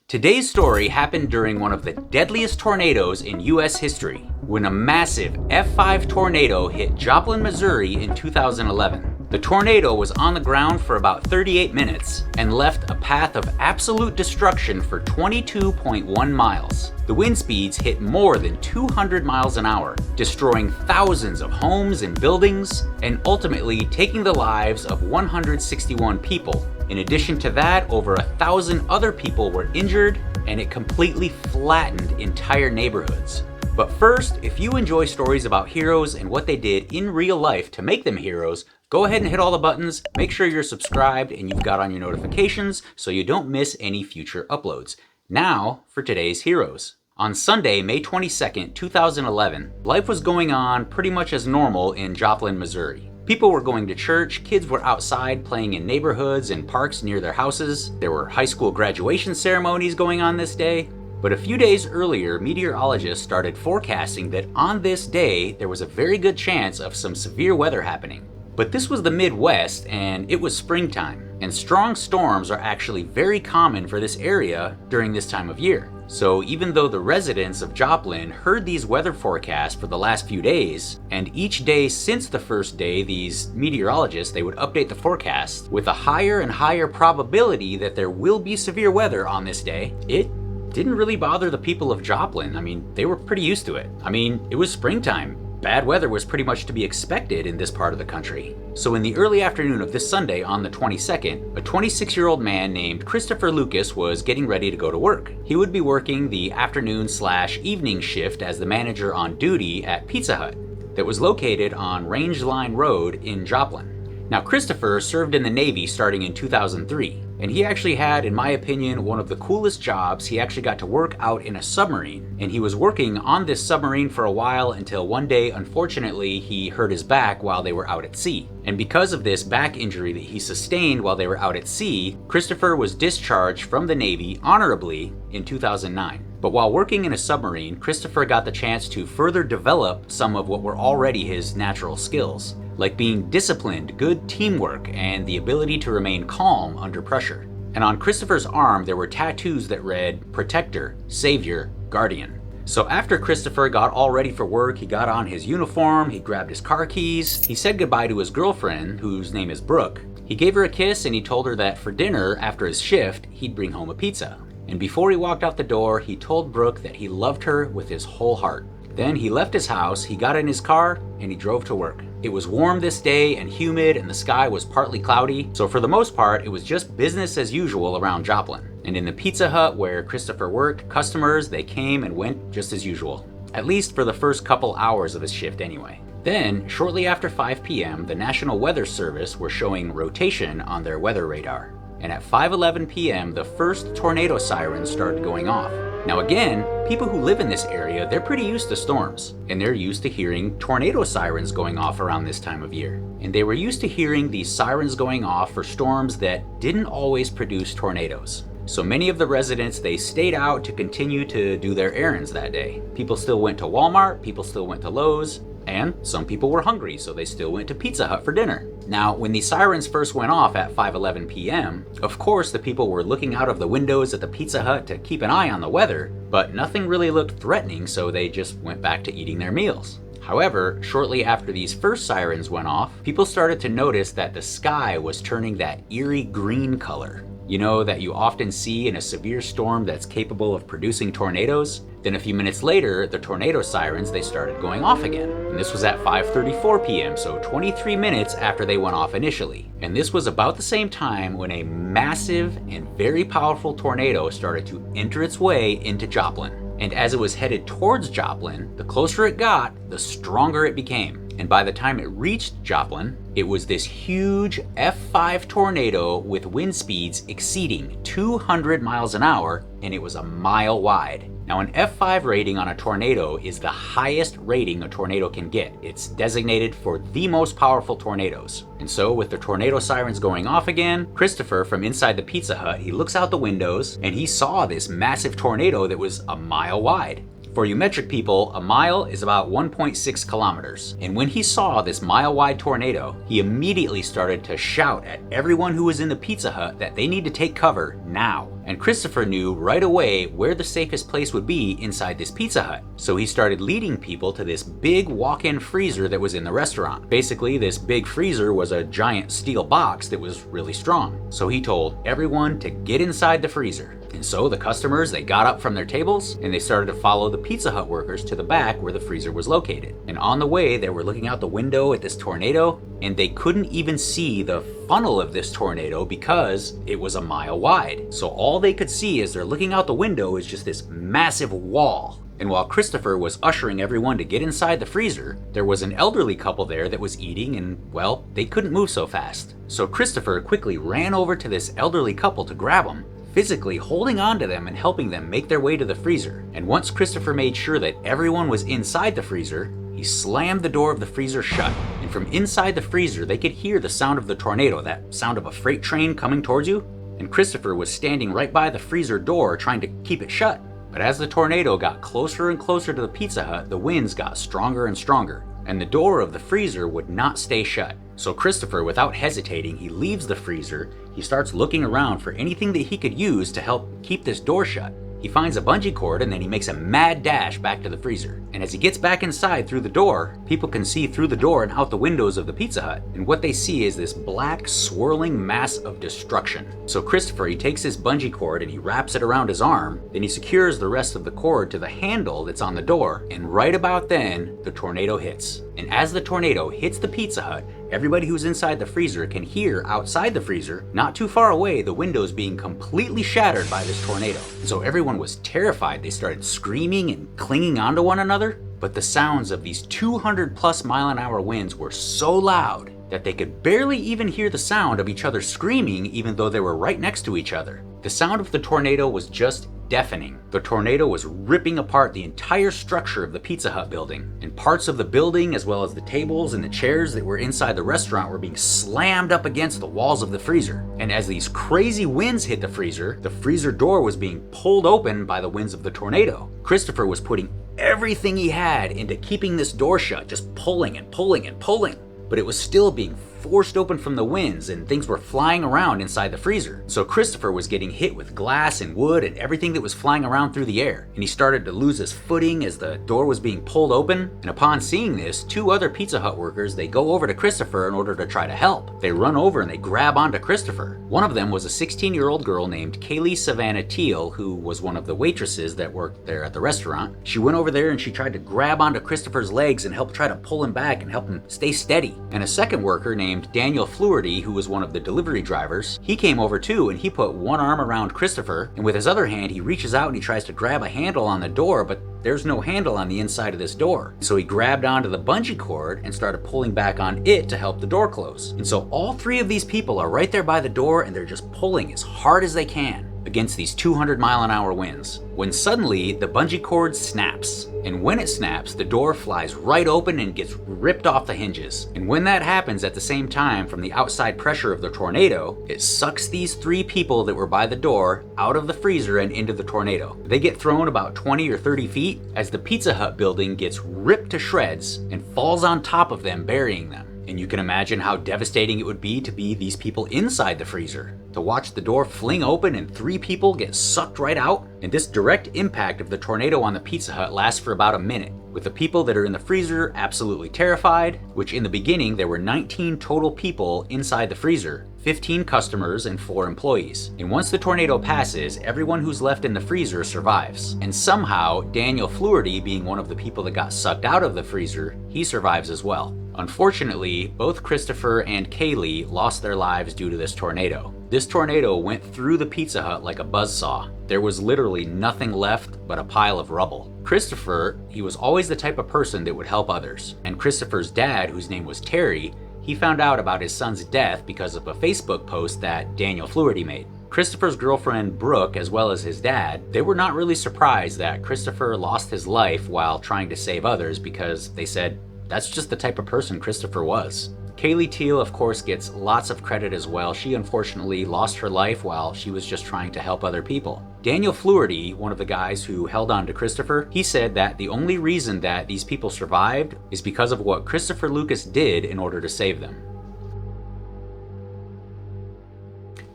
Today's story happened during one of the deadliest tornadoes in US history, when a massive F5 tornado hit Joplin, Missouri in 2011. The tornado was on the ground for about 38 minutes and left a path of absolute destruction for 22.1 miles. The wind speeds hit more than 200 miles an hour, destroying thousands of homes and buildings, and ultimately taking the lives of 161 people. In addition to that, over 1,000 other people were injured, and it completely flattened entire neighborhoods. But first, if you enjoy stories about heroes and what they did in real life to make them heroes, go ahead and hit all the buttons, make sure you're subscribed and you've got on your notifications so you don't miss any future uploads. Now, for today's heroes. On Sunday, May 22nd, 2011, life was going on pretty much as normal in Joplin, Missouri. People were going to church, kids were outside playing in neighborhoods and parks near their houses. There were high school graduation ceremonies going on this day. But a few days earlier, meteorologists started forecasting that on this day, there was a very good chance of some severe weather happening. But this was the Midwest, and it was springtime, and strong storms are actually very common for this area during this time of year. So even though the residents of Joplin heard these weather forecasts for the last few days, and each day since the first day, these meteorologists, they would update the forecast with a higher and higher probability that there will be severe weather on this day, it didn't really bother the people of Joplin. I mean, they were pretty used to it. I mean, it was springtime. Bad weather was pretty much to be expected in this part of the country. So in the early afternoon of this Sunday on the 22nd, a 26-year-old man named Christopher Lucas was getting ready to go to work. He would be working the afternoon/evening shift as the manager on duty at Pizza Hut that was located on Range Line Road in Joplin. Now, Christopher served in the Navy starting in 2003, and he actually had, in my opinion, one of the coolest jobs. He actually got to work out in a submarine, and he was working on this submarine for a while until one day, unfortunately, he hurt his back while they were out at sea. And because of this back injury that he sustained while they were out at sea, Christopher was discharged from the Navy honorably in 2009. But while working in a submarine, Christopher got the chance to further develop some of what were already his natural skills, like being disciplined, good teamwork, and the ability to remain calm under pressure. And on Christopher's arm, there were tattoos that read Protector, Savior, Guardian. So after Christopher got all ready for work, he got on his uniform, he grabbed his car keys, he said goodbye to his girlfriend, whose name is Brooke. He gave her a kiss and he told her that for dinner, after his shift, he'd bring home a pizza. And before he walked out the door, he told Brooke that he loved her with his whole heart. Then he left his house, he got in his car, and he drove to work. It was warm this day and humid, and the sky was partly cloudy, so for the most part, it was just business as usual around Joplin. And in the Pizza Hut where Christopher worked, customers, they came and went just as usual. At least for the first couple hours of his shift anyway. Then, shortly after 5 p.m., the National Weather Service were showing rotation on their weather radar. And at 5:11 p.m., the first tornado sirens started going off. Now again, people who live in this area, they're pretty used to storms, and they're used to hearing tornado sirens going off around this time of year. And they were used to hearing these sirens going off for storms that didn't always produce tornadoes. So many of the residents, they stayed out to continue to do their errands that day. People still went to Walmart, people still went to Lowe's, and some people were hungry, so they still went to Pizza Hut for dinner. Now, when the sirens first went off at 5:11 p.m., of course the people were looking out of the windows at the Pizza Hut to keep an eye on the weather, but nothing really looked threatening, so they just went back to eating their meals. However, shortly after these first sirens went off, people started to notice that the sky was turning that eerie green color. You know, that you often see in a severe storm that's capable of producing tornadoes? Then a few minutes later, the tornado sirens, they started going off again. And this was at 5:34 p.m., so 23 minutes after they went off initially. And this was about the same time when a massive and very powerful tornado started to enter its way into Joplin. And as it was headed towards Joplin, the closer it got, the stronger it became. And by the time it reached Joplin, it was this huge F5 tornado with wind speeds exceeding 200 miles an hour, and it was a mile wide. Now, an F5 rating on a tornado is the highest rating a tornado can get. It's designated for the most powerful tornadoes. And so, with the tornado sirens going off again, Christopher from inside the Pizza Hut, he looks out the windows and he saw this massive tornado that was a mile wide. For you metric people, a mile is about 1.6 kilometers. And when he saw this mile-wide tornado, he immediately started to shout at everyone who was in the Pizza Hut that they need to take cover now. And Christopher knew right away where the safest place would be inside this Pizza Hut. So he started leading people to this big walk-in freezer that was in the restaurant. Basically, this big freezer was a giant steel box that was really strong. So he told everyone to get inside the freezer. And so the customers, they got up from their tables and they started to follow the Pizza Hut workers to the back where the freezer was located. And on the way, they were looking out the window at this tornado and they couldn't even see the funnel of this tornado because it was a mile wide. So all they could see as they're looking out the window is just this massive wall. And while Christopher was ushering everyone to get inside the freezer, there was an elderly couple there that was eating and, well, they couldn't move so fast. So Christopher quickly ran over to this elderly couple to grab them, physically holding on to them and helping them make their way to the freezer. And once Christopher made sure that everyone was inside the freezer, he slammed the door of the freezer shut. And from inside the freezer, they could hear the sound of the tornado, that sound of a freight train coming towards you. And Christopher was standing right by the freezer door trying to keep it shut. But as the tornado got closer and closer to the Pizza Hut, the winds got stronger and stronger, and the door of the freezer would not stay shut. So Christopher, without hesitating, he leaves the freezer, he starts looking around for anything that he could use to help keep this door shut. He finds a bungee cord and then he makes a mad dash back to the freezer. And as he gets back inside through the door, people can see through the door and out the windows of the Pizza Hut. And what they see is this black swirling mass of destruction. So Christopher, he takes his bungee cord and he wraps it around his arm. Then he secures the rest of the cord to the handle that's on the door. And right about then, the tornado hits. And as the tornado hits the Pizza Hut, everybody who's inside the freezer can hear outside the freezer, not too far away, the windows being completely shattered by this tornado. So everyone was terrified. They started screaming and clinging onto one another. But the sounds of these 200+ mile-an-hour winds were so loud that they could barely even hear the sound of each other screaming, even though they were right next to each other. The sound of the tornado was just deafening. The tornado was ripping apart the entire structure of the Pizza Hut building, and parts of the building as well as the tables and the chairs that were inside the restaurant were being slammed up against the walls of the freezer. And as these crazy winds hit the freezer door was being pulled open by the winds of the tornado. Christopher was putting everything he had into keeping this door shut, just pulling and pulling and pulling. But it was still being forced open from the winds and things were flying around inside the freezer. So Christopher was getting hit with glass and wood and everything that was flying around through the air. And he started to lose his footing as the door was being pulled open. And upon seeing this, 2 other Pizza Hut workers, they go over to Christopher in order to try to help. They run over and they grab onto Christopher. One of them was a 16-year-old girl named Kaylee Savannah Teal, who was one of the waitresses that worked there at the restaurant. She went over there and she tried to grab onto Christopher's legs and help try to pull him back and help him stay steady. And a second worker named Daniel Fluharty, who was one of the delivery drivers, he came over too and he put one arm around Christopher, and with his other hand he reaches out and he tries to grab a handle on the door, but there's no handle on the inside of this door. So he grabbed onto the bungee cord and started pulling back on it to help the door close. And so all 3 of these people are right there by the door and they're just pulling as hard as they can against these 200-mile-an-hour winds, when suddenly the bungee cord snaps. And when it snaps, the door flies right open and gets ripped off the hinges. And when that happens at the same time from the outside pressure of the tornado, it sucks these 3 people that were by the door out of the freezer and into the tornado. They get thrown about 20 or 30 feet as the Pizza Hut building gets ripped to shreds and falls on top of them, burying them. And you can imagine how devastating it would be to be these people inside the freezer, to watch the door fling open and 3 people get sucked right out. And this direct impact of the tornado on the Pizza Hut lasts for about a minute, with the people that are in the freezer absolutely terrified, which in the beginning there were 19 total people inside the freezer, 15 customers and 4 employees. And once the tornado passes, everyone who's left in the freezer survives. And somehow, Daniel Fluharty, being one of the people that got sucked out of the freezer, he survives as well. Unfortunately, both Christopher and Kaylee lost their lives due to this tornado. This tornado went through the Pizza Hut like a buzzsaw. There was literally nothing left but a pile of rubble. Christopher, he was always the type of person that would help others. And Christopher's dad, whose name was Terry, he found out about his son's death because of a Facebook post that Daniel Fluharty made. Christopher's girlfriend Brooke, as well as his dad, they were not really surprised that Christopher lost his life while trying to save others, because they said that's just the type of person Christopher was. Kaylee Teal, of course, gets lots of credit as well. She unfortunately lost her life while she was just trying to help other people. Daniel Fluharty, one of the guys who held on to Christopher, he said that the only reason that these people survived is because of what Christopher Lucas did in order to save them.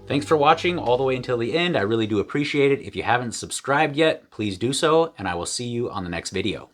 Thanks for watching all the way until the end. I really do appreciate it. If you haven't subscribed yet, please do so, and I will see you on the next video.